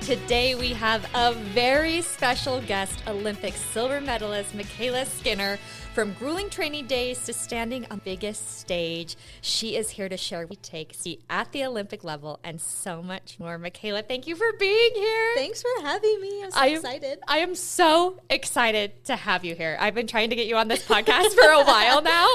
Today we have a very special guest, Olympic silver medalist MyKayla Skinner. From grueling training days to standing on the biggest stage, she is here to share what it takes to be at the Olympic level and so much more. MyKayla, thank you for being here. Thanks for having me. I'm so excited. I am so excited to have you here. I've been trying to get you on this podcast for a while now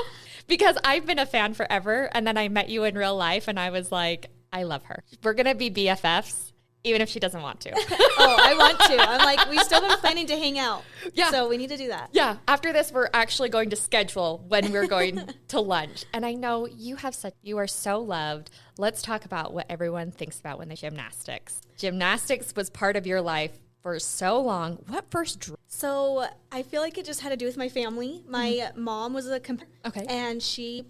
because I've been a fan forever. And then I met you in real life and I was like, I love her. We're going to be BFFs. Even if she doesn't want to. Oh, I want to. I'm like, we've still been planning to hang out. Yeah. So we need to do that. Yeah. After this, we're actually going to schedule when we're going to lunch. And I know you are so loved. Let's talk about what everyone thinks about when they gymnastics. Gymnastics was part of your life for so long. What first drew? So I feel like it just had to do with my family. My mom was a Okay. and she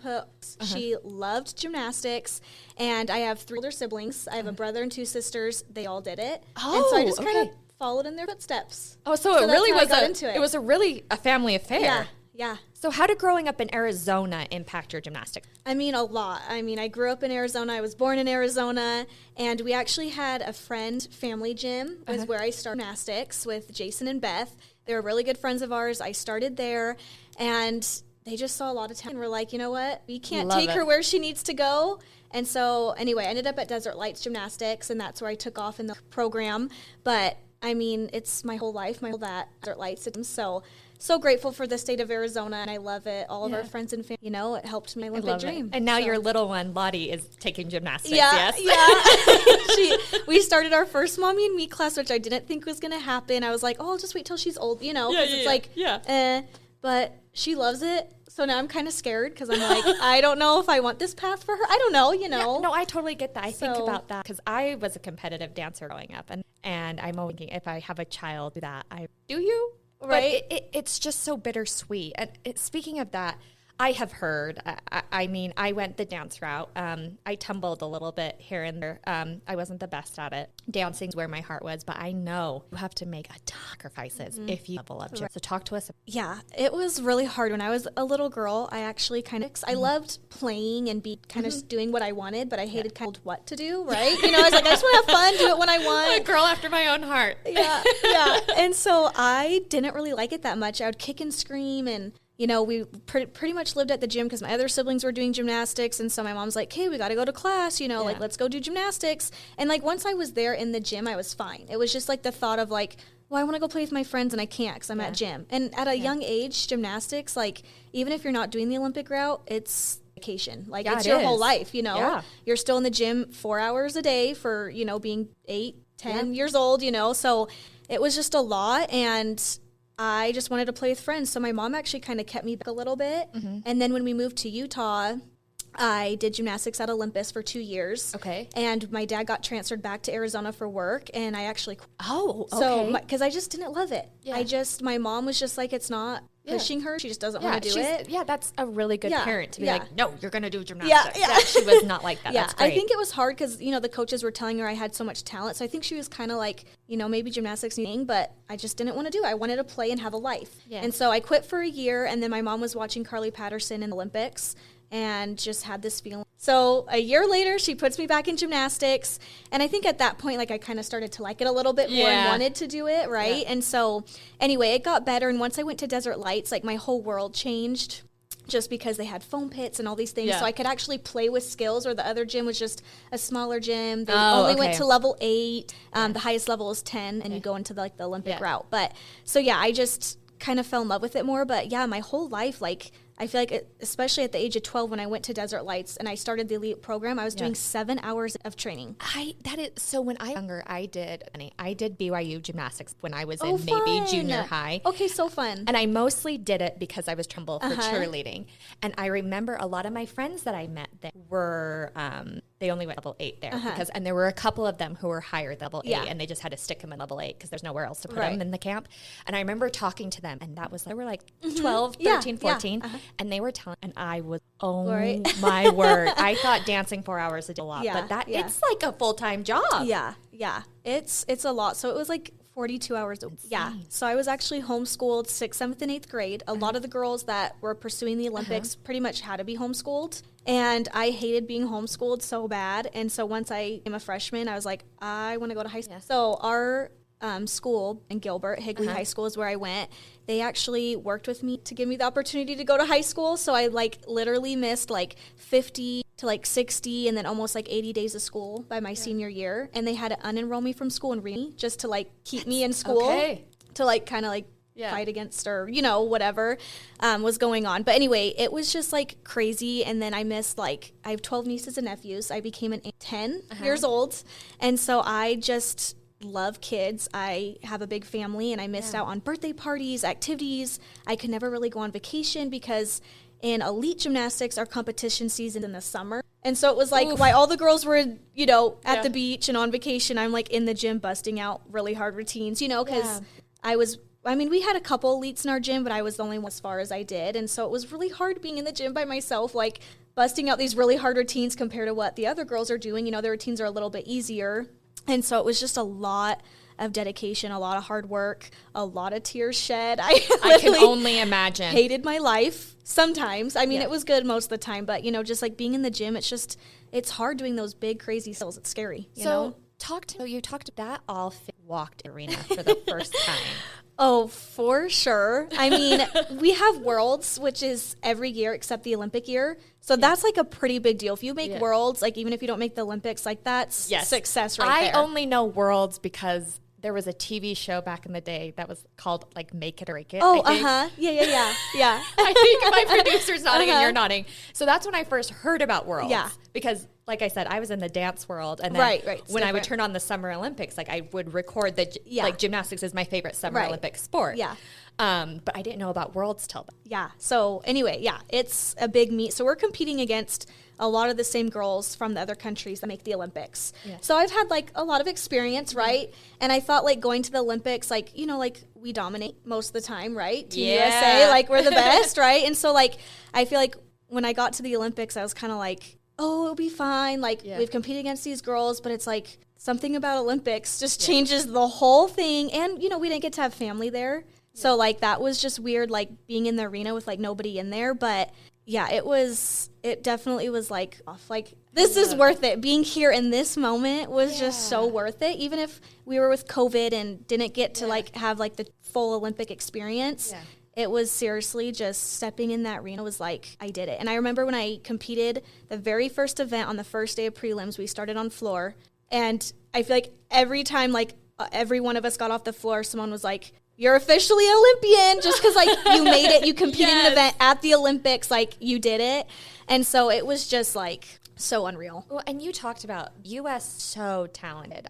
loved gymnastics. And I have 3 older siblings. I have a brother and 2 sisters. They all did it. Oh, and so I just kind of followed in their footsteps. Oh, so it really was it was a really a family affair. Yeah. So how did growing up in Arizona impact your gymnastics? I mean, a lot. I mean, I grew up in Arizona. I was born in Arizona. And we actually had a family gym was where I started gymnastics with Jason and Beth. They were really good friends of ours. I started there. And they just saw a lot of talent and were like, you know what? We can't take her where she needs to go. And so, anyway, I ended up at Desert Lights Gymnastics, and that's where I took off in the program. But, I mean, it's my whole life, that Desert Lights. So grateful for the state of Arizona, and I love it. All of our friends and family, it helped me live my dream. And now your little one, Lottie, is taking gymnastics, yes? Yeah. We started our first Mommy and Me class, which I didn't think was going to happen. I was like, I'll just wait till she's old, But she loves it. So now I'm kind of scared because I'm like, I don't know if I want this path for her. I don't know, Yeah, no, I totally get that. I think about that because I was a competitive dancer growing up, and I'm always thinking if I have a child do that, do you? Right. But it's just so bittersweet. And speaking of that, I have heard, I went the dance route. I tumbled a little bit here and there. I wasn't the best at it. Dancing's where my heart was, but I know you have to make a ton of sacrifices if you level up. So talk to us. Yeah, it was really hard. When I was a little girl, I actually I loved playing and be kind of doing what I wanted, but I hated kind of what to do, right? I was like, I just want to have fun, do it when I want. A girl after my own heart. Yeah. And so I didn't really like it that much. I would kick and scream and we pretty much lived at the gym because my other siblings were doing gymnastics. And so my mom's like, hey, we got to go to class, let's go do gymnastics. And once I was there in the gym, I was fine. It was just the thought of I want to go play with my friends and I can't because I'm at gym. And at a young age, gymnastics, even if you're not doing the Olympic route, it's vacation. It's your whole life, You're still in the gym 4 hours a day for, being 8, 10 years old, So it was just a lot. And I just wanted to play with friends. So my mom actually kind of kept me back a little bit. And then when we moved to Utah, I did gymnastics at Olympus for 2 years. Okay. And my dad got transferred back to Arizona for work, and I actually quit. Oh, okay. So, because I just didn't love it. Yeah. My mom was just like, it's not pushing her. She just doesn't want to do it. Yeah, that's a really good parent to be like, no, you're going to do gymnastics. Yeah. She was not like that. Yeah, That's great. I think it was hard because, the coaches were telling her I had so much talent. So I think she was kind of like, maybe gymnastics needing, but I just didn't want to do it. I wanted to play and have a life. Yeah. And so I quit for a year, and then my mom was watching Carly Patterson in the Olympics and just had this feeling. So a year later, she puts me back in gymnastics. And I think at that point, I kind of started to like it a little bit more and wanted to do it, right? Yeah. And so anyway, it got better. And once I went to Desert Lights, my whole world changed just because they had foam pits and all these things. Yeah. So I could actually play with skills, where the other gym was just a smaller gym. They only went to level 8. The highest level is 10, and you go into the Olympic route. But so, I just kind of fell in love with it more. But my whole life, I feel like, especially at the age of 12, when I went to Desert Lights and I started the elite program, I was doing 7 hours of training. So when I was younger, I did BYU gymnastics when I was in maybe junior high. Okay, so fun. And I mostly did it because I was trumbull for cheerleading. And I remember a lot of my friends that I met that were, they only went level 8 there and there were a couple of them who were higher than level 8 and they just had to stick them in level 8 because there's nowhere else to put them in the camp. And I remember talking to them, and they were 12, 13, 14. And they were telling, and I was, my word. I thought dancing 4 hours a day a lot, but it's like a full-time job. Yeah. It's a lot. So it was 42 hours a week. Yeah. So I was actually homeschooled 6th, 7th, and 8th grade. A lot of the girls that were pursuing the Olympics pretty much had to be homeschooled. And I hated being homeschooled so bad. And so once I became a freshman, I was like, I want to go to high school. So our school in Gilbert, Higley High School is where I went. They actually worked with me to give me the opportunity to go to high school. So I literally missed 50 to 60 and then almost 80 days of school by my senior year. And they had to unenroll me from school and read me just to keep me in school to kind of fight against or, whatever was going on. But anyway, it was just crazy. And then I missed I have 12 nieces and nephews. I became 10 years old. And so I just love kids. I have a big family and I missed out on birthday parties, activities. I could never really go on vacation because in elite gymnastics, our competition season in the summer. And so it was while all the girls were, at the beach and on vacation, I'm in the gym busting out really hard routines, because we had a couple elites in our gym, but I was the only one as far as I did. And so it was really hard being in the gym by myself, busting out these really hard routines compared to what the other girls are doing. Their routines are a little bit easier. And so it was just a lot of dedication, a lot of hard work, a lot of tears shed. I can only imagine. Hated my life sometimes. It was good most of the time, but just being in the gym, it's hard doing those big crazy skills. It's scary. You know? You talked that all walked arena for the first time. Oh, for sure. We have Worlds, which is every year except the Olympic year. So that's a pretty big deal. If you make Worlds, even if you don't make the Olympics, that's success right there. I only know Worlds because there was a TV show back in the day that was called Make It or Break It. Oh, Yeah. I think my producer's nodding and you're nodding. So that's when I first heard about Worlds. Yeah. Because like I said, I was in the dance world. And then when I would turn on the Summer Olympics, I would record gymnastics is my favorite Summer Olympic sport. Yeah. But I didn't know about Worlds till then. Yeah. So anyway, it's a big meet. So we're competing against a lot of the same girls from the other countries that make the Olympics. Yeah. So I've had a lot of experience, right? And I thought going to the Olympics, we dominate most of the time, right? Team USA, we're the best, right? And so I feel when I got to the Olympics, I was kind of oh, it'll be fine. We've competed against these girls, but it's something about Olympics just changes the whole thing. And, we didn't get to have family there. So that was just weird, being in the arena with nobody in there. But yeah, it definitely was off. This is worth it. Being here in this moment was just so worth it. Even if we were with COVID and didn't get to have the full Olympic experience. Yeah. It was seriously just stepping in that arena was I did it. And I remember when I competed the very first event on the first day of prelims, we started on floor. And I feel every time every one of us got off the floor, someone was you're officially Olympian just because you made it. You competed in an event at the Olympics, you did it. And so it was just so unreal. Well, and you talked about U.S. so talented.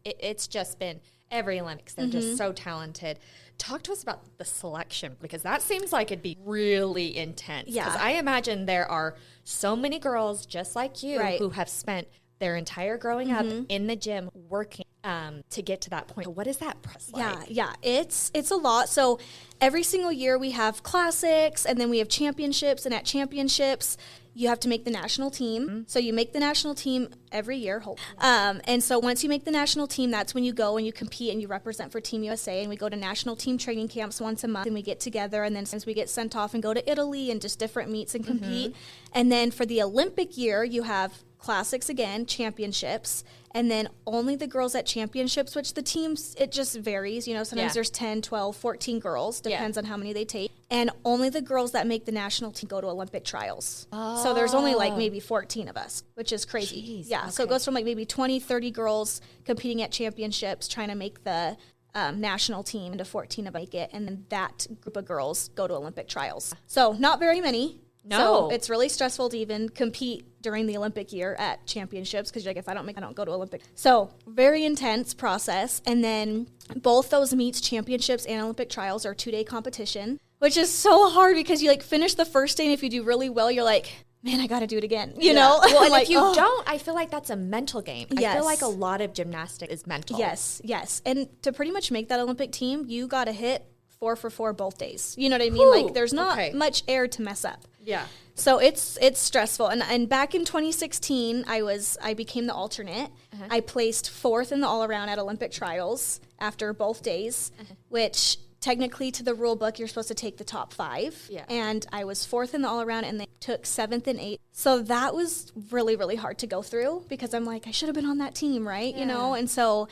It's just been every Olympics. They're just so talented. Talk to us about the selection because that seems like it'd be really intense. Yeah. Because I imagine there are so many girls just like you who have spent their entire growing up in the gym working to get to that point. What is that process like? Yeah. It's a lot. So every single year we have classics and then we have championships. And at championships, you have to make the national team. Mm-hmm. So you make the national team every year. And so once you make the national team, that's when you go and you compete and you represent for Team USA. And we go to national team training camps once a month and we get together. And then sometimes we get sent off and go to Italy and just different meets and compete. And then for the Olympic year, you have classics again, championships, and then only the girls at championships, which the teams, it just varies. Sometimes there's 10, 12, 14 girls, depends on how many they take. And only the girls that make the national team go to Olympic trials. Oh. So there's only maybe 14 of us, which is crazy. Jeez, okay. So it goes from maybe 20, 30 girls competing at championships, trying to make the national team, into 14 of them make it. And then that group of girls go to Olympic trials. So not very many. No. So it's really stressful to even compete during the Olympic year at championships because if I don't go to Olympic. So very intense process. And then both those meets, championships and Olympic trials, are 2-day competition, which is so hard because you finish the first day and if you do really well, you're man, I got to do it again, you know? Well, and if you don't, I feel that's a mental game. Yes. I feel a lot of gymnastics is mental. Yes. And to pretty much make that Olympic team, you got to hit 4 for 4 both days. You know what I mean? Ooh, there's not much air to mess up. Yeah. So it's stressful. And back in 2016, I became the alternate. I placed 4th in the all-around at Olympic trials. after both days, which technically to the rule book, you're supposed to take the top 5. Yeah. And I was 4th in the all-around, and they took 7th and 8th. So that was really, really hard to go through because I'm like, I should have been on that team, right? Yeah. You know, and so,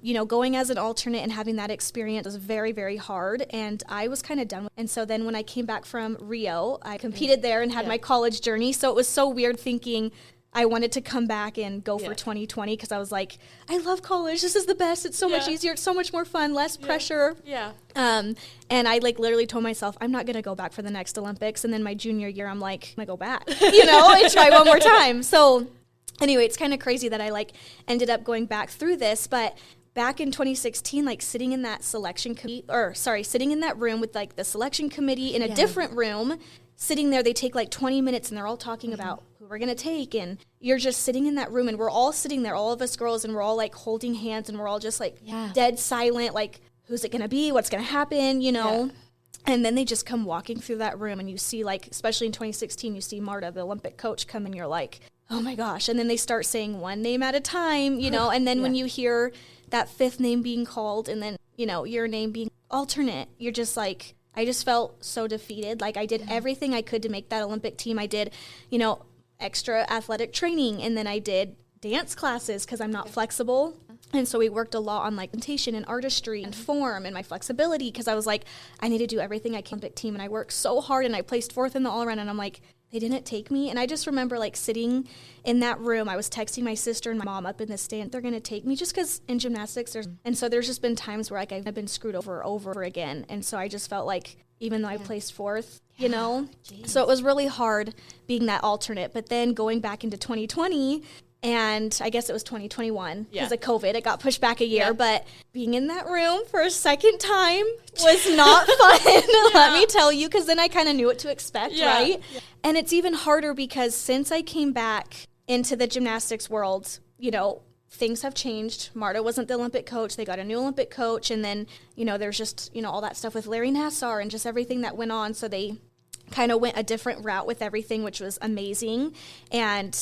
you know, going as an alternate and having that experience was very, very hard, and I was kind of done with it. And so then when I came back from Rio, I competed there and had my college journey. So it was so weird thinking I wanted to come back and go for 2020 because I was like, I love college. This is the best. It's so much easier. It's so much more fun, less pressure. Yeah. And I like literally told myself, I'm not going to go back for the next Olympics. And then my junior year, I'm like, I'm going to go back, you know, and try one more time. So anyway, it's kind of crazy that I like ended up going back through this. But back in 2016, like sitting in that sitting in that room with like the selection committee in a different room, sitting there, they take like 20 minutes and they're all talking about who we're going to take. And you're just sitting in that room and we're all sitting there, all of us girls, and we're all like holding hands and we're all just like dead silent, like who's it going to be? What's going to happen? You know? Yeah. And then they just come walking through that room and you see like, especially in 2016, you see Marta, the Olympic coach, come and you're like, oh my gosh. And then they start saying one name at a time, you know, and then when you hear that 5th name being called and then, you know, your name being alternate, you're just like, I just felt so defeated. Like I did everything I could to make that Olympic team. I did, you know, extra athletic training, and then I did dance classes because I'm not flexible. And so we worked a lot on like presentation and artistry and form and my flexibility because I was like, I need to do everything I can Olympic team. And I worked so hard and I placed 4th in the all-around, and I'm like, they didn't take me. And I just remember like sitting in that room. I was texting my sister and my mom up in the stand. They're going to take me just because in gymnastics and so there's just been times where like I've been screwed over again. And so I just felt like even though I placed 4th, you know, so it was really hard being that alternate. But then going back into 2020, and I guess it was 2021 because of COVID. It got pushed back a year, but being in that room for a second time was not fun, let me tell you, because then I kind of knew what to expect, right? Yeah. And it's even harder because since I came back into the gymnastics world, you know, things have changed. Marta wasn't the Olympic coach. They got a new Olympic coach. And then, you know, there's just, you know, all that stuff with Larry Nassar and just everything that went on. So they kind of went a different route with everything, which was amazing. And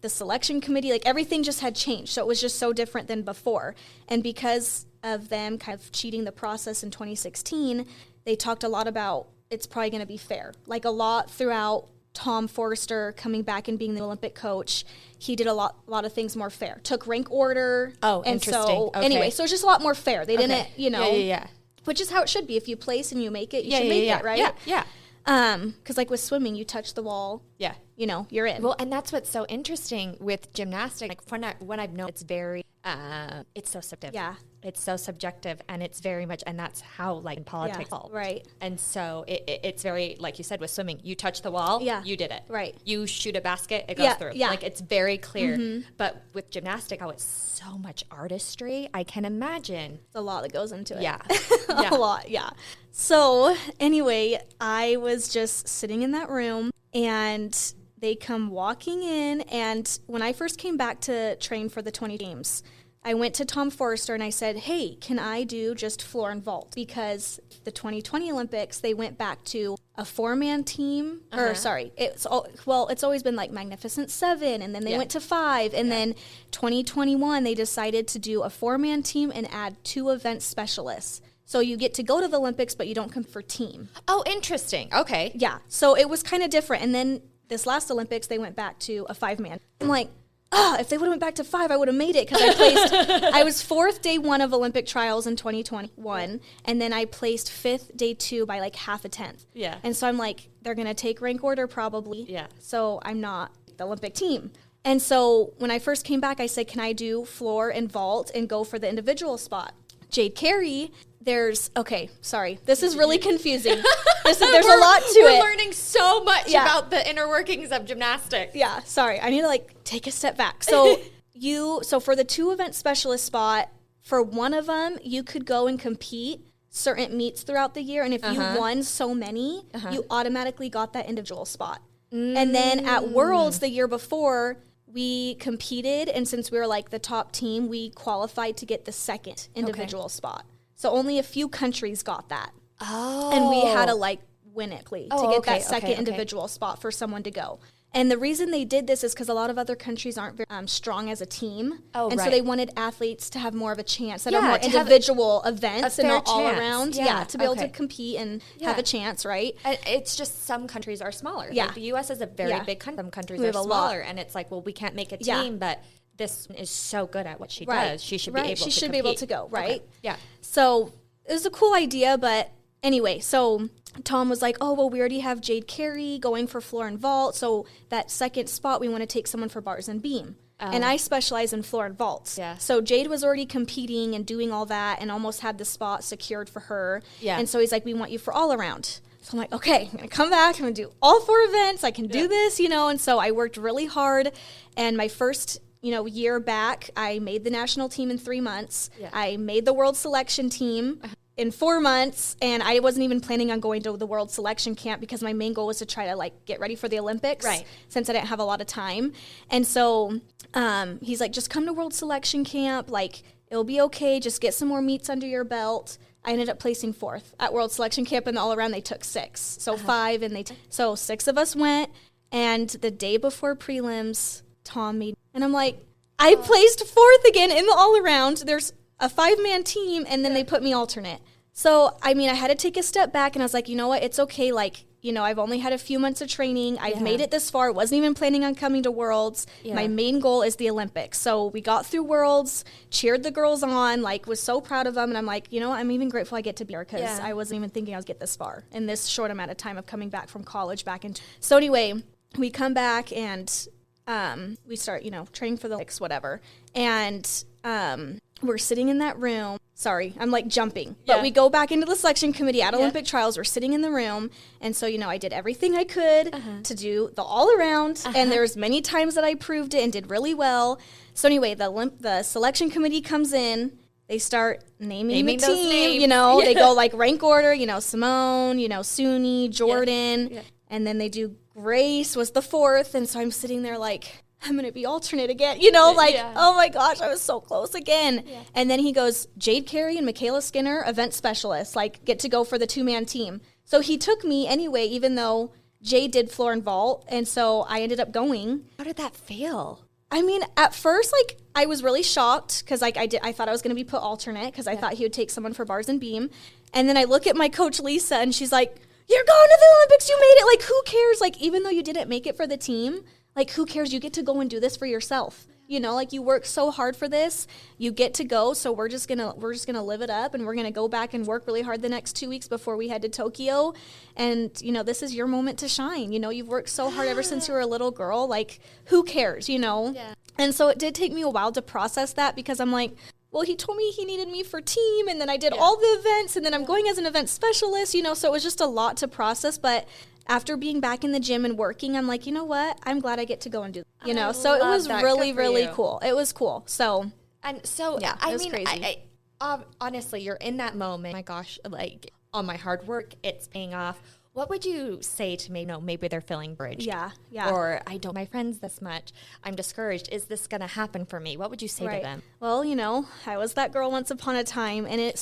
the selection committee, like everything just had changed. So it was just so different than before. And because of them kind of cheating the process in 2016, they talked a lot about it's probably going to be fair. Like a lot throughout Tom Forster coming back and being the Olympic coach, he did a lot of things more fair. Took rank order. Oh, and interesting. So anyway, so it's just a lot more fair. They didn't, you know, which is how it should be. If you place and you make it, you should make it, right? Yeah. Because like with swimming, you touch the wall. Yeah. You know, you're in. Well, and that's what's so interesting with gymnastics. Like when I've known, it's very, it's so subjective. Yeah. It's so subjective, and it's very much, and that's how like in politics. Yeah, right. And so it's very, like you said, with swimming, you touch the wall, you did it. Right. You shoot a basket, it goes through. Yeah. Like it's very clear. Mm-hmm. But with gymnastics, it's so much artistry. I can imagine. It's a lot that goes into it. Yeah. A lot. Yeah. So anyway, I was just sitting in that room, and they come walking in, and when I first came back to train for the 20 games, I went to Tom Forster and I said, hey, can I do just floor and vault? Because the 2020 Olympics, they went back to a 4-man team. It's always been like Magnificent 7, and then they went to 5. And then 2021, they decided to do a 4-man team and add 2 event specialists. So you get to go to the Olympics, but you don't come for team. Oh, interesting. Okay. Yeah. So it was kind of different. And then this last Olympics, they went back to a 5-man. I'm like, if they would have went back to 5, I would have made it because I was 4th day 1 of Olympic trials in 2021, and then I placed 5th day 2 by like half a tenth. Yeah. And so I'm like, they're going to take rank order probably. Yeah. So I'm not the Olympic team. And so when I first came back, I said, can I do floor and vault and go for the individual spot? Jade Carey, this is really confusing. There's a lot to it. We're learning so much about the inner workings of gymnastics. Yeah, sorry. I need to take a step back. So for the 2 event specialist spot, for one of them, you could go and compete certain meets throughout the year. And if you won so many, you automatically got that individual spot. And then at Worlds the year before, we competed. And since we were like the top team, we qualified to get the second individual spot. So only a few countries got that. Oh. And we had to win it to get that second individual spot for someone to go. And the reason they did this is because a lot of other countries aren't very strong as a team. Oh, and right. so they wanted athletes to have more of a chance, that are more individual events and not all around. Yeah, to be able to compete and have a chance, right? It's just some countries are smaller. Yeah. Like the U.S. is a very big country. Some countries are smaller. And it's like, well, we can't make a team, but this is so good at what she does. She should be able to compete. She should be able to go, right? Okay. Yeah. So it was a cool idea, but anyway, so Tom was like, oh, well, we already have Jade Carey going for floor and vault. So that second spot, we want to take someone for bars and beam. And I specialize in floor and vaults. Yeah. So Jade was already competing and doing all that and almost had the spot secured for her. Yeah. And so he's like, we want you for all around. So I'm like, okay, I'm going to come back. I'm going to do all 4 events. I can do this, And so I worked really hard. And my first, year back, I made the national team in 3 months. Yeah. I made the world selection team in 4 months, and I wasn't even planning on going to the world selection camp because my main goal was to try to get ready for the Olympics, since I didn't have a lot of time. And so he's like, just come to world selection camp, it'll be okay, just get some more meets under your belt. I ended up placing 4th at world selection camp, and all around they took 6, so 5, and so 6 of us went. And the day before prelims, Tom made, and I'm like, I placed 4th again in the all around. There's a 5-man team, and then they put me alternate. So, I had to take a step back, and I was like, you know what, it's okay. I've only had a few months of training. I've made it this far. Wasn't even planning on coming to Worlds. Yeah. My main goal is the Olympics. So we got through Worlds, cheered the girls on, was so proud of them. And I'm like, I'm even grateful I get to be here because I wasn't even thinking I was get this far in this short amount of time of coming back from college back into. So anyway, we come back and we start, training for the Olympics, whatever. And we're sitting in that room. Sorry, I'm jumping. But we go back into the selection committee at Olympic trials. We're sitting in the room. And so, I did everything I could to do the all around. And there's many times that I proved it and did really well. So anyway, the selection committee comes in. They start naming the team, they go rank order, Simone, Suni, Jordan. Yeah. And then they do Grace was the 4th. And so I'm sitting there I'm going to be alternate again, oh my gosh, I was so close again. Yeah. And then he goes, Jade Carey and MyKayla Skinner, event specialists, get to go for the 2-man team. So he took me anyway, even though Jade did floor and vault. And so I ended up going. How did that feel? At first, I was really shocked because I thought I was going to be put alternate because I thought he would take someone for bars and beam. And then I look at my coach, Lisa, and she's like, you're going to the Olympics, you made it. Who cares? Even though you didn't make it for the team, who cares? You get to go and do this for yourself. You work so hard for this. You get to go, so we're just gonna live it up, and we're gonna go back and work really hard the next 2 weeks before we head to Tokyo. And this is your moment to shine. You've worked so hard ever since you were a little girl. Who cares? Yeah. And so it did take me a while to process that because I'm like, well, he told me he needed me for team, and then I did all the events, and then I'm going as an event specialist. So it was just a lot to process, but after being back in the gym and working, I'm like, you know what? I'm glad I get to go and do that. So it was really, really cool. It was cool. So, it was crazy. Honestly, you're in that moment. My gosh, all my hard work, it's paying off. What would you say to me? Maybe they're feeling bridged. Yeah. Or I don't my friends this much. I'm discouraged. Is this going to happen for me? What would you say to them? Well, I was that girl once upon a time, and it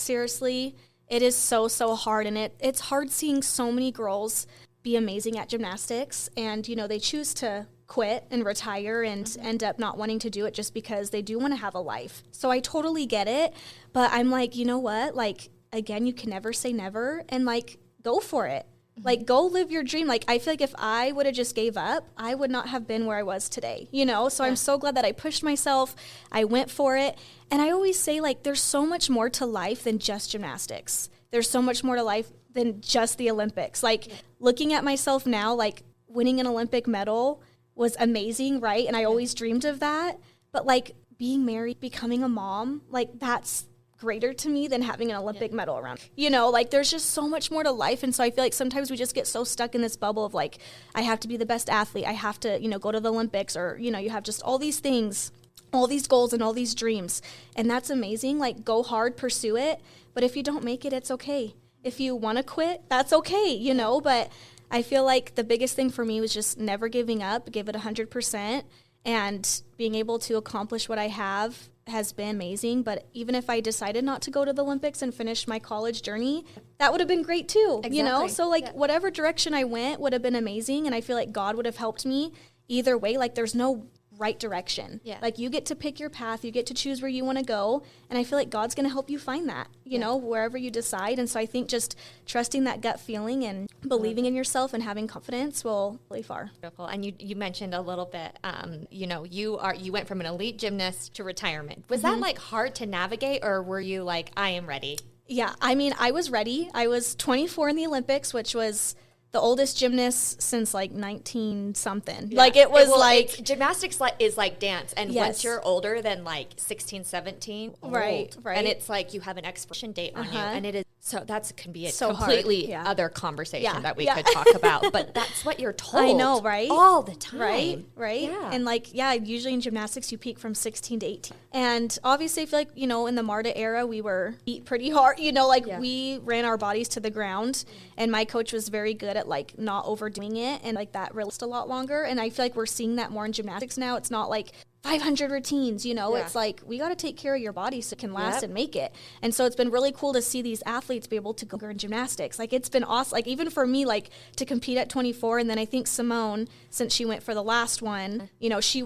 is so, so hard. And it's hard seeing so many girls be amazing at gymnastics, and they choose to quit and retire and end up not wanting to do it just because they do want to have a life. So I totally get it, but I'm like, you know what, again, you can never say never, and go for it. Go live your dream. I feel if I would have just gave up, I would not have been where I was today, So I'm so glad that I pushed myself. I went for it. And I always say, there's so much more to life than just gymnastics. There's so much more to life than just the Olympics. Looking at myself now, winning an Olympic medal was amazing, right? And I always dreamed of that. But being married, becoming a mom, that's greater to me than having an Olympic medal around. There's just so much more to life. And so I feel sometimes we just get so stuck in this bubble of I have to be the best athlete. I have to, go to the Olympics, or, you have just all these things, all these goals and all these dreams. And that's amazing. Go hard, pursue it. But if you don't make it, it's okay. If you want to quit, that's okay, but I feel the biggest thing for me was just never giving up, give it 100%, and being able to accomplish what I have has been amazing. But even if I decided not to go to the Olympics and finish my college journey, that would have been great too, exactly. So whatever direction I went would have been amazing, and I feel God would have helped me either way, like there's no right direction. Yeah. Like you get to pick your path, you get to choose where you want to go, and I feel like God's going to help you find that, you know, wherever you decide. And so I think just trusting that gut feeling and believing in yourself and having confidence will really far. Beautiful. And you mentioned a little bit, you know, you went from an elite gymnast to retirement. Was that like hard to navigate, or were you like, I am ready? Yeah, I mean, I was ready. I was 24 in the Olympics, which was the oldest gymnast since like 19 something. Yeah. Like it was gymnastics is like dance. And once you're older than like 16, 17, right. And it's like you have an expiration date on you. And it is, so that can be a so completely other conversation that we could talk about. But that's what you're told. I know, right? All the time. Right. Yeah. And like, usually in gymnastics you peak from 16 to 18. And obviously I feel like, you know, in the MARTA era we were beat pretty hard, you know, like we ran our bodies to the ground, and my coach was very good at like not overdoing it, and like that lasts a lot longer. And I feel like we're seeing that more in gymnastics now. It's not like 500 routines, you know, it's like we got to take care of your body so it can last and make it. And so it's been really cool to see these athletes be able to go in gymnastics. Like it's been awesome. Like even for me, like to compete at 24, and then I think Simone, since she went for the last one, you know, she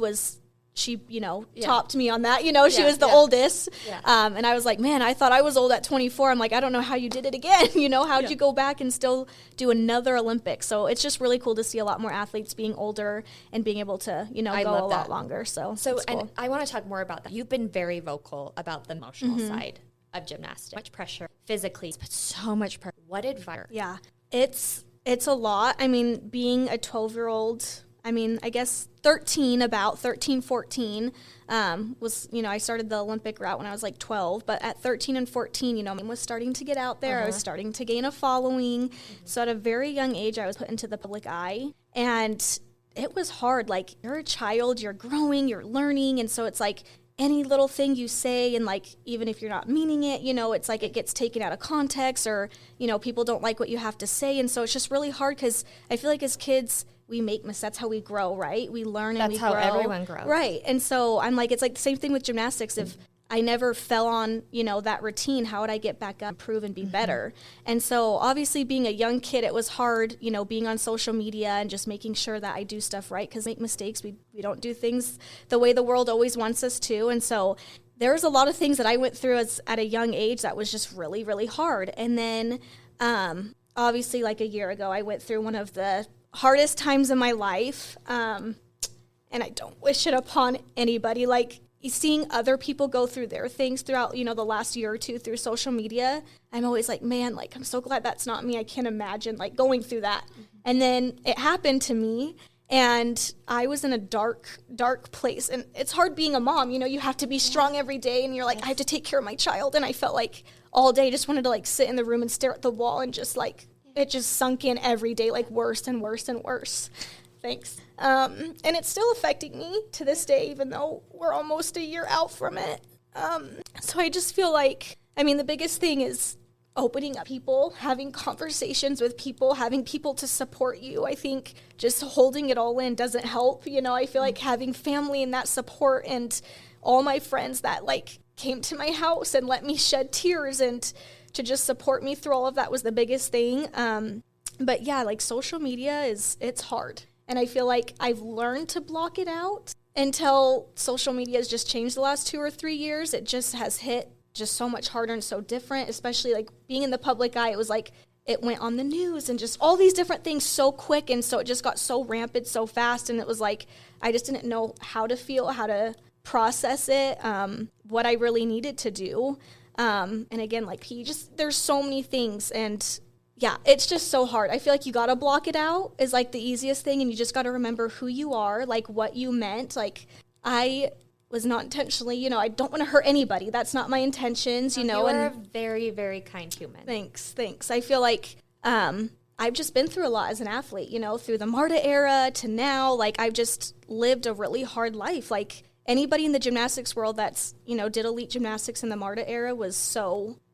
you know, topped me on that, you know, she was the oldest. And I was like, man, I thought I was old at 24. I'm like, I don't know how you did it again. You know, how'd you go back and still do another Olympics? So it's just really cool to see a lot more athletes being older and being able to, you know, go a lot longer. So cool. And I want to talk more about that. You've been very vocal about the emotional side of gymnastics. Much pressure physically, but so much pressure. What advice? Yeah, it's a lot. I mean, being a 12-year-old, I mean, I guess 13, 14, was, you know, I started the Olympic route when I was like 12, but at 13 and 14, you know, I was starting to get out there. I was starting to gain a following. So at a very young age, I was put into the public eye, and it was hard. Like, you're a child, you're growing, you're learning, and so it's like any little thing you say, and like even if you're not meaning it, you know, it's like it gets taken out of context, or, you know, people don't like what you have to say. And so it's just really hard, because I feel like as kids, we make mistakes. That's how we grow, right? We learn and we grow. That's how everyone grows. Right. And so I'm like, it's like the same thing with gymnastics. If I never fell on, you know, that routine, how would I get back up, improve, and be better? And so obviously being a young kid, it was hard, you know, being on social media and just making sure that I do stuff right, because make mistakes. We don't do things the way the world always wants us to. And so there's a lot of things that I went through at a young age that was just really, really hard. And then obviously like a year ago, I went through one of the hardest times in my life, and I don't wish it upon anybody. Like, seeing other people go through their things throughout, you know, the last year or two through social media, I'm always like, man, like, I'm so glad that's not me. I can't imagine like going through that. And then it happened to me, and I was in a dark place. And it's hard being a mom, you know, you have to be strong every day, and you're like, I have to take care of my child. And I felt like all day just wanted to like sit in the room and stare at the wall, and just like, it just sunk in every day, like worse and worse and worse. Thanks. And it's still affecting me to this day, even though we're almost a year out from it. So I just feel like, I mean, the biggest thing is opening up people, having conversations with people, having people to support you. I think just holding it all in doesn't help. You know, I feel like having family and that support, and all my friends that like came to my house and let me shed tears and to just support me through all of that was the biggest thing. But yeah, like social media it's hard. And I feel like I've learned to block it out until social media has just changed the last 2 or 3 years. It just has hit just so much harder and so different, especially like being in the public eye. It was like it went on the news and just all these different things so quick. And so it just got so rampant so fast. And it was like, I just didn't know how to feel, how to process it, what I really needed to do. And again, like there's so many things, and yeah, it's just so hard. I feel like you got to block it out is like the easiest thing. And you just got to remember who you are, like what you meant. Like I was not intentionally, you know, I don't want to hurt anybody. That's not my intentions, you know. You are a very, very kind human. Thanks. I feel like I've just been through a lot as an athlete, you know, through the MARTA era to now. Like I've just lived a really hard life. Like anybody in the gymnastics world that's, you know, did elite gymnastics in the MARTA era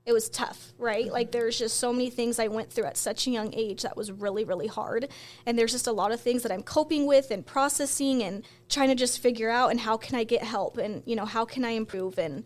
it was tough, right? Mm-hmm. Like there's just so many things I went through at such a young age that was really, really hard. And there's just a lot of things that I'm coping with and processing and trying to just figure out, and how can I get help, and, you know, how can I improve? And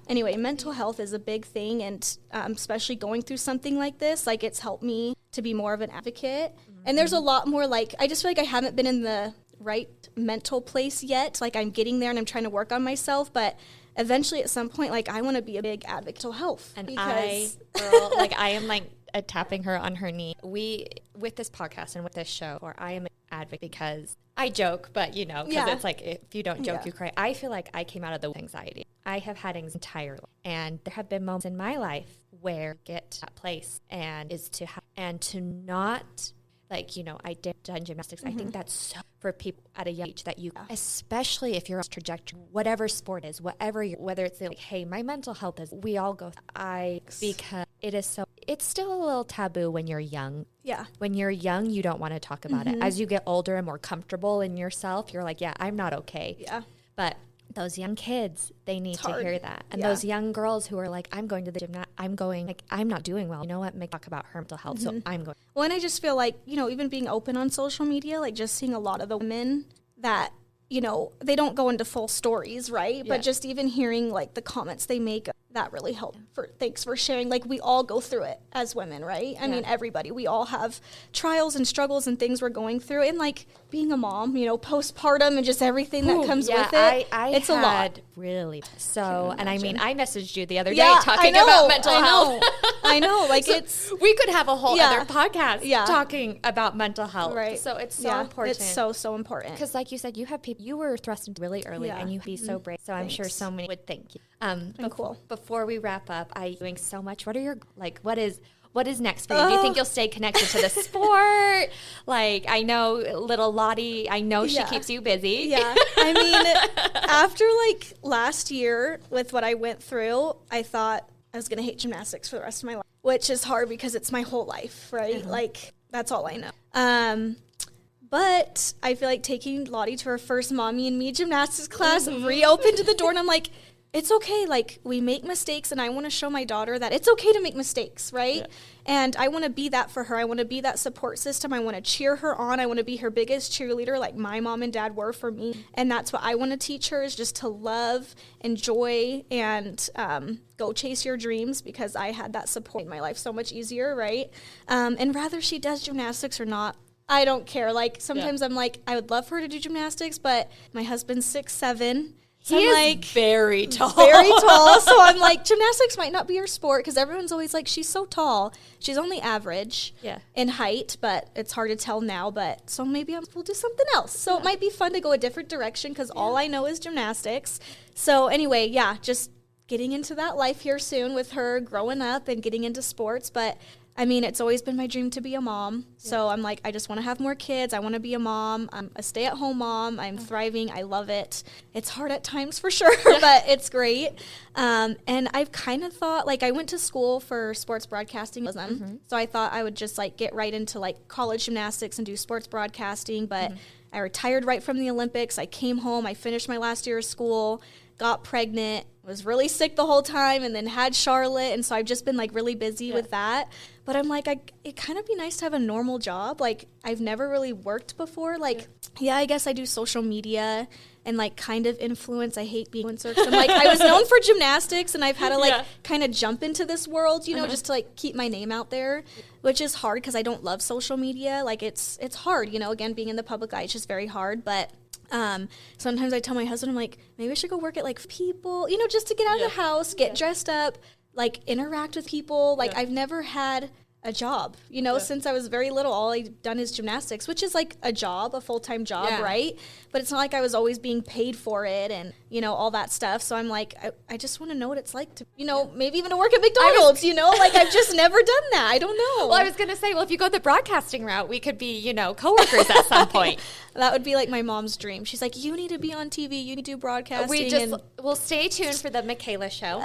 anyway, mental health is a big thing. And especially going through something like this, like it's helped me to be more of an advocate. Mm-hmm. And there's a lot more, like, I just feel like I haven't been in the right mental place yet. Like, I'm getting there and I'm trying to work on myself, but eventually at some point, like, I want to be a big advocate of mental health. And because I am like tapping her on her knee. With this podcast and with this show, or I am an advocate because I joke, but because it's like, if you don't joke, you cry. I feel like I came out of the anxiety. I have had anxiety entirely, and there have been moments in my life where I get to that place and to not, like, I did done gymnastics. I think that's so for people at a young age that especially if you're on trajectory, whatever sport is, whether it's like, hey, my mental health is, we all go, because it is so, it's still a little taboo when you're young. Yeah. When you're young, you don't want to talk about it. As you get older and more comfortable in yourself, you're like, yeah, I'm not okay. Yeah. But those young kids, they need to hear that. And those young girls who are like, I'm going to the gym, I'm not doing well. You know what? Make talk about her mental health. So I'm going. Well, and I just feel like, even being open on social media, like just seeing a lot of the women that, they don't go into full stories, right? Yeah. But just even hearing like the comments they make, that really helped. Thanks for sharing. Like, we all go through it as women, right? I mean, everybody. We all have trials and struggles and things we're going through. And like being a mom, postpartum and just everything that comes with it. It's a lot. Really. So, and I mean, I messaged you the other day talking about mental health. I know. Like, so we could have a whole other podcast talking about mental health. Right. So it's so important. It's so, so important. Because like you said, you have people, you were thrust into really early and you be so brave. So I'm sure so many would thank you. Cool. Before we wrap up, I'm doing so much. What are your, like, what is next for you? Do you think you'll stay connected to the sport? Like, I know little Lottie, I know she keeps you busy. Yeah. I mean, after like last year with what I went through, I thought I was going to hate gymnastics for the rest of my life, which is hard because it's my whole life, right? Like, that's all I know. But I feel like taking Lottie to her first Mommy and Me gymnastics class reopened the door, and I'm like, it's okay. Like, we make mistakes, and I want to show my daughter that it's okay to make mistakes, right? Yeah. And I want to be that for her. I want to be that support system. I want to cheer her on. I want to be her biggest cheerleader like my mom and dad were for me. And that's what I want to teach her, is just to love, enjoy, and go chase your dreams, because I had that support in my life so much easier, right? And whether she does gymnastics or not, I don't care. Like, sometimes I'm like, I would love for her to do gymnastics, but my husband's 6'7". So he is like very tall. Very tall. So I'm like, gymnastics might not be her sport, because everyone's always like, she's so tall. She's only average in height, but it's hard to tell now. But so maybe we'll do something else. So it might be fun to go a different direction, because all I know is gymnastics. So anyway, just getting into that life here soon with her growing up and getting into sports. But I mean, it's always been my dream to be a mom. So I'm like, I just want to have more kids. I want to be a mom. I'm a stay-at-home mom. I'm thriving. I love it. It's hard at times for sure, but it's great. And I've kind of thought, like, I went to school for sports broadcasting. So I thought I would just like get right into like college gymnastics and do sports broadcasting. But I retired right from the Olympics. I came home. I finished my last year of school, got pregnant, was really sick the whole time, and then had Charlotte. And so I've just been like really busy with that. But I'm like, it kind of be nice to have a normal job. Like, I've never really worked before. Like, I guess I do social media and like kind of influence. I hate being influencer. I'm like, I was known for gymnastics, and I've had to like kind of jump into this world, just to like keep my name out there, which is hard because I don't love social media. Like, it's hard, again, being in the public eye, it's just very hard. But sometimes I tell my husband, I'm like, maybe I should go work at like people, just to get out of the house, get dressed up, like interact with people. Like, I've never had a job, since I was very little. All I've done is gymnastics, which is like a job, a full-time job, right? But it's not like I was always being paid for it and, all that stuff. So I'm like, I just want to know what it's like to, maybe even to work at McDonald's, like I've just never done that. I don't know. Well, I was going to say, well, if you go the broadcasting route, we could be, coworkers at some point. That would be like my mom's dream. She's like, you need to be on TV. You need to do broadcasting. We'll stay tuned for the MyKayla show.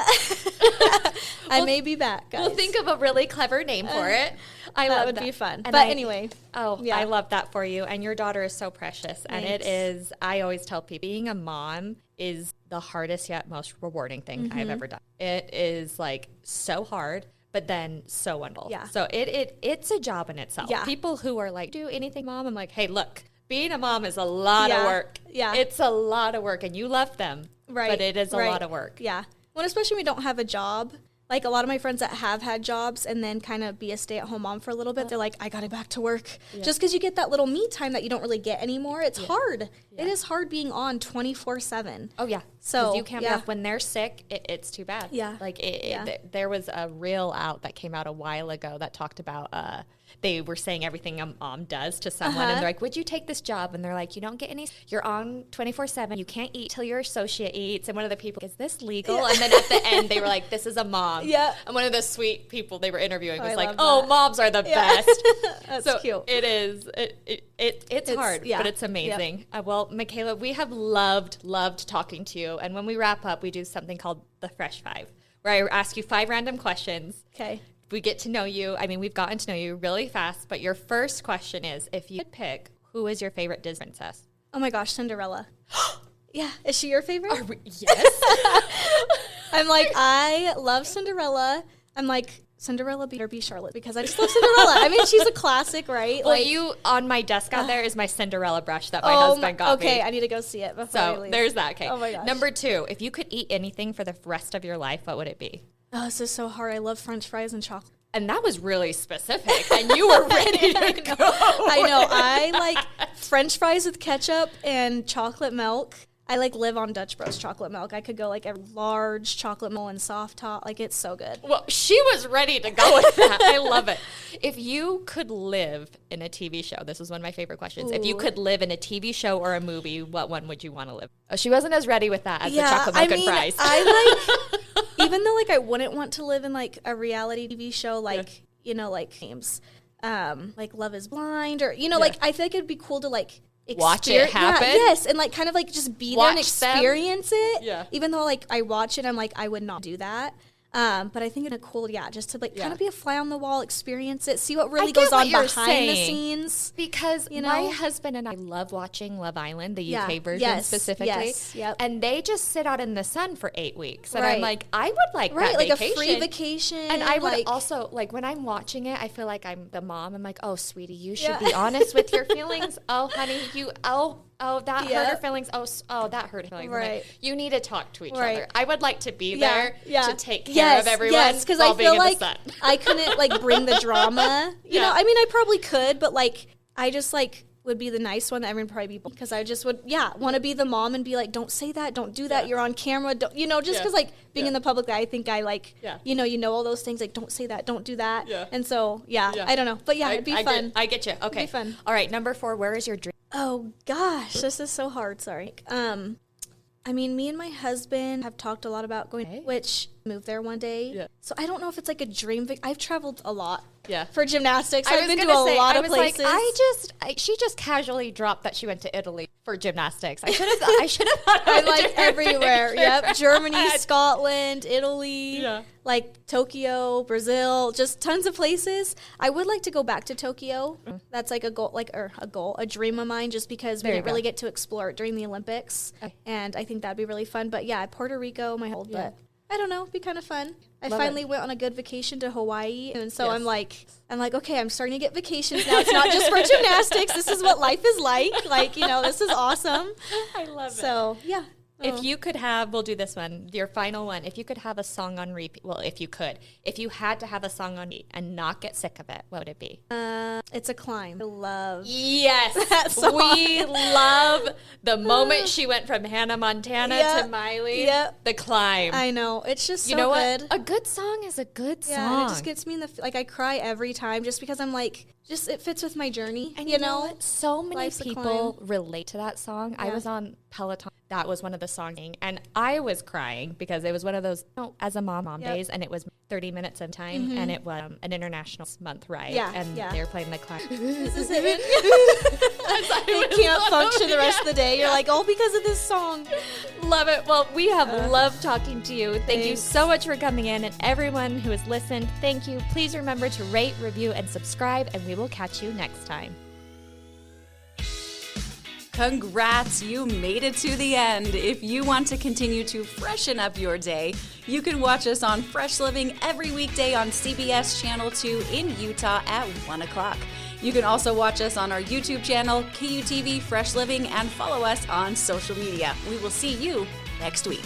I may be back, guys. We'll think of a really clever name for it. That would be fun. And anyway. I love that for you. And your daughter is so precious. Thanks. And it is, I always tell people, being a mom is the hardest yet most rewarding thing I've ever done. It is like so hard, but then so wonderful. Yeah. So it's a job in itself. Yeah. People who are like, do anything, mom? I'm like, hey, look, being a mom is a lot of work. Yeah. It's a lot of work, and you love them. Right. But it is a lot of work. Yeah. Well, especially when we don't have a job. like a lot of my friends that have had jobs and then kind of be a stay-at-home mom for a little bit, they're like, I got to back to work. Just because you get that little me time that you don't really get anymore. It's hard. It is hard being on 24/7. Oh, yeah. So you can't be off when they're sick. It's too bad. Yeah. Like there was a reel out that came out a while ago that talked about they were saying everything a mom does to someone, and they're like, would you take this job? And they're like, you don't get any, you're on 24/7, you can't eat till your associate eats. And one of the people, is this legal? And then at the end, they were like, this is a mom. Yeah. And one of the sweet people they were interviewing was like, oh, moms are the best. That's so cute. It is. It's hard, but it's amazing. Yep. Well, MyKayla, we have loved talking to you. And when we wrap up, we do something called the Fresh Five, where I ask you 5 random questions. Okay. We get to know you. I mean, we've gotten to know you really fast, but your first question is, if you could pick, who is your favorite Disney princess? Oh my gosh, Cinderella. Yeah. Is she your favorite? Yes. I'm like, I love Cinderella. I'm like, Cinderella better be Charlotte, because I just love Cinderella. I mean, she's a classic, right? Well, you, on my desk out there is my Cinderella brush that my husband got me. Okay, I need to go see it before I leave. There's that. Okay. Oh my gosh. Number 2, if you could eat anything for the rest of your life, what would it be? Oh, this is so hard. I love French fries and chocolate. And that was really specific, and you were ready to go. I know. I like French fries with ketchup and chocolate milk. I like live on Dutch Bros chocolate milk. I could go like a large chocolate milk and soft top. Like, it's so good. Well, she was ready to go with that. I love it. If you could live in a TV show, this is one of my favorite questions. If you could live in a TV show or a movie, what one would you want to live? Oh, she wasn't as ready with that as the chocolate milk and fries. I like, even though like I wouldn't want to live in like a reality TV show, like, you know, like games, like Love is Blind, or, you know, like I feel like it'd be cool to like watch it happen. Yeah, yes, and like kind of like just be there and experience it. Yeah. Even though like I watch it, I'm like, I would not do that. But I think it's cool, just to like kind of be a fly on the wall, experience it, see what really goes on behind the scenes. Because my husband and I love watching Love Island, the UK version specifically. Yes, yep. And they just sit out in the sun for 8 weeks. And I'm like, I would like that like vacation. A free vacation. And I would also, like, when I'm watching it, I feel like I'm the mom. I'm like, oh, sweetie, you should be honest with your feelings. Oh, honey, that hurt her feelings. Oh, that hurt her feelings. Right. Like, you need to talk to each other. I would like to be there to take care of everyone. Yes, because I feel like I couldn't like bring the drama. You know, I mean, I probably could, but like I just like would be the nice one that everyone would probably be, because I just would want to be the mom and be like, don't say that, don't do that, you're on camera, don't, you know, just because like being in the public eye, I think I like you know all those things, like don't say that, don't do that, and so I don't know, but it'd be fun. I get you. Okay, it'd be fun. All right, number 4, where is your dream? Oh gosh, this is so hard. Sorry. I mean, me and my husband have talked a lot about going, which move there one day. Yeah. So I don't know if it's like a dream. I've traveled a lot. Yeah. For gymnastics, I've been to a lot of places. Like, she just casually dropped that she went to Italy for gymnastics. I should have. I'm like everywhere. Yep. Germany, Scotland, Italy, like Tokyo, Brazil, just tons of places. I would like to go back to Tokyo. That's like a a dream of mine, just because we didn't really get to explore it during the Olympics. Okay. And I think that'd be really fun. But Puerto Rico, but I don't know, it'd be kind of fun. I finally went on a good vacation to Hawaii, and so I'm like, okay, I'm starting to get vacations now. It's not just for gymnastics. This is what life is like. Like, you know, this is awesome. I love it. So, yeah. If you could have, we'll do this one, your final one. If you could have a song on repeat, if you had to have a song on repeat and not get sick of it, what would it be? It's a Climb. I love. Yes. That song. We love the moment she went from Hannah Montana to Miley. Yep. The Climb. I know. It's just so good. What? A good song is a good song. Yeah, it just gets me in I cry every time, just because I'm like, it fits with my journey. And you know what? So many people relate to that song. Yeah. I was on Peloton. That was one of the songs, and I was crying because it was one of those, as a mom days, and it was 30 minutes of time, and it was an international month ride, and they were playing the Climb. This is it. You can't function the rest of the day. You're like, all because of this song. Love it. Well, we have loved talking to you. Thank you so much for coming in, and everyone who has listened, thank you. Please remember to rate, review, and subscribe, and we will catch you next time. Congrats, you made it to the end. If you want to continue to freshen up your day, you can watch us on Fresh Living every weekday on CBS Channel 2 in Utah at 1 o'clock. You can also watch us on our YouTube channel, KUTV Fresh Living, and follow us on social media. We will see you next week.